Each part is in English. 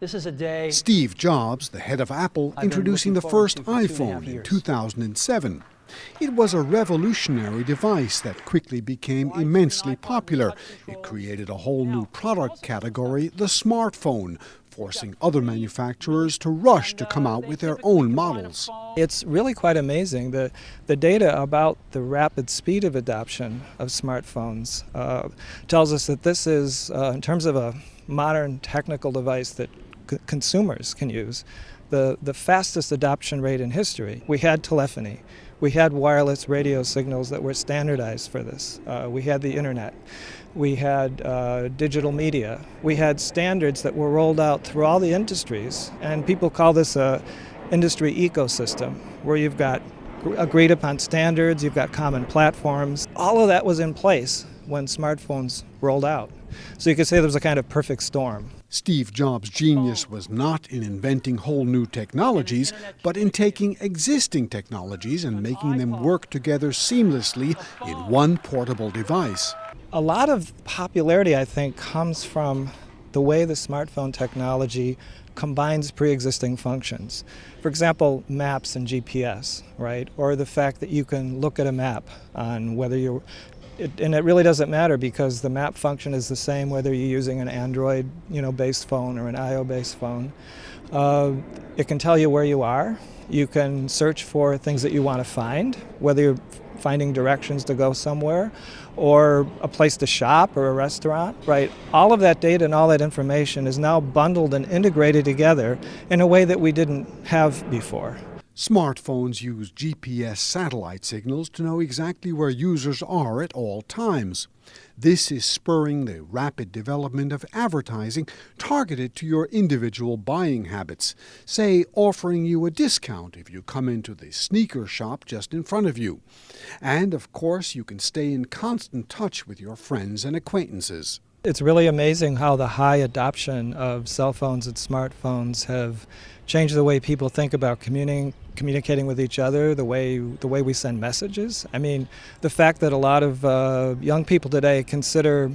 This is a day. Steve Jobs, the head of Apple, introducing the first iPhone in 2007. It was a revolutionary device that quickly became immensely popular. It created a whole new product category, the smartphone, forcing other manufacturers to rush to come out with their own models. It's really quite amazing. The data about the rapid speed of adoption of smartphones tells us that this is, in terms of a modern technical device that consumers can use, the fastest adoption rate in history. We had telephony. We had wireless radio signals that were standardized for this. We had the internet. We had digital media. We had standards that were rolled out through all the industries, and people call this a industry ecosystem, where you've got agreed upon standards, you've got common platforms. All of that was in place when smartphones rolled out. So you could say there was a kind of perfect storm. Steve Jobs' genius was not in inventing whole new technologies, but in taking existing technologies and making them work together seamlessly in one portable device. A lot of popularity, I think, comes from the way the smartphone technology combines pre-existing functions. For example, maps and GPS, right? Or the fact that you can look at a map on whether you're and it really doesn't matter, because the map function is the same whether you're using an Android, based phone or an iOS-based phone. It can tell you where you are. You can search for things that you want to find, whether you're finding directions to go somewhere or a place to shop or a restaurant, right? All of that data and all that information is now bundled and integrated together in a way that we didn't have before. Smartphones use GPS satellite signals to know exactly where users are at all times. This is spurring the rapid development of advertising targeted to your individual buying habits, say offering you a discount if you come into the sneaker shop just in front of you. And of course, you can stay in constant touch with your friends and acquaintances. It's really amazing how the high adoption of cell phones and smartphones have changed the way people think about communicating with each other, the way we send messages. I mean, the fact that a lot of young people today consider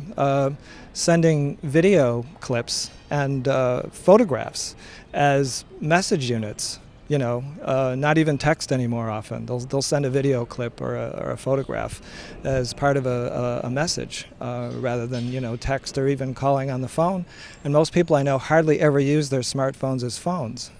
sending video clips and photographs as message units. Not even text anymore often. They'll send a video clip or a photograph as part of a message rather than, text or even calling on the phone. And most people I know hardly ever use their smartphones as phones.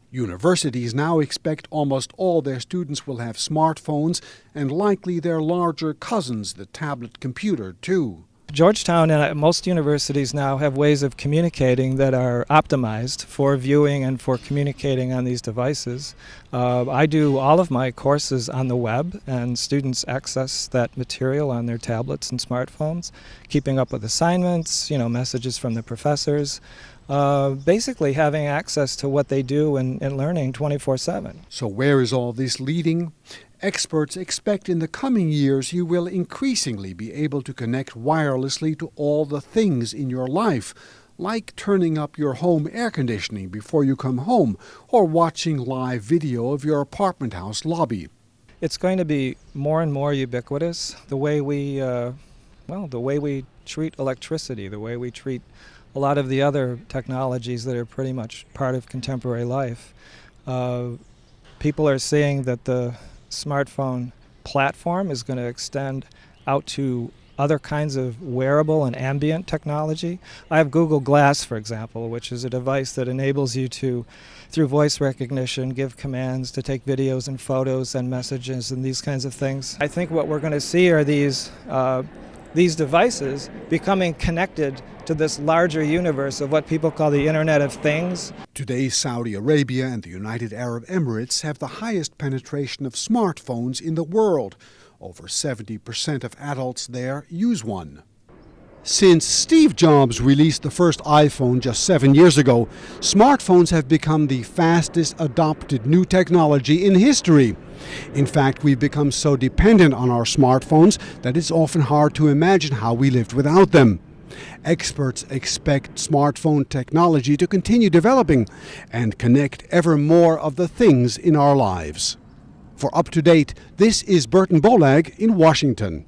Universities now expect almost all their students will have smartphones, and likely their larger cousins, the tablet computer, too. Georgetown and most universities now have ways of communicating that are optimized for viewing and for communicating on these devices. I do all of my courses on the web, and students access that material on their tablets and smartphones, keeping up with assignments, messages from the professors, basically having access to what they do and learning 24/7. So where is all this leading? Experts expect in the coming years you will increasingly be able to connect wirelessly to all the things in your life, like turning up your home air conditioning before you come home or watching live video of your apartment house lobby. It's going to be more and more ubiquitous, the way we treat electricity, the way we treat a lot of the other technologies that are pretty much part of contemporary life. People are seeing that the smartphone platform is going to extend out to other kinds of wearable and ambient technology. I have Google Glass, for example, which is a device that enables you to, through voice recognition, give commands to take videos and photos and messages and these kinds of things. I think what we're going to see are these devices becoming connected to this larger universe of what people call the Internet of Things. Today, Saudi Arabia and the United Arab Emirates have the highest penetration of smartphones in the world. Over 70% of adults there use one. Since Steve Jobs released the first iPhone just 7 years ago, smartphones have become the fastest adopted new technology in history. In fact, we've become so dependent on our smartphones that it's often hard to imagine how we lived without them. Experts expect smartphone technology to continue developing and connect ever more of the things in our lives. For Up to Date, this is Burton Bolag in Washington.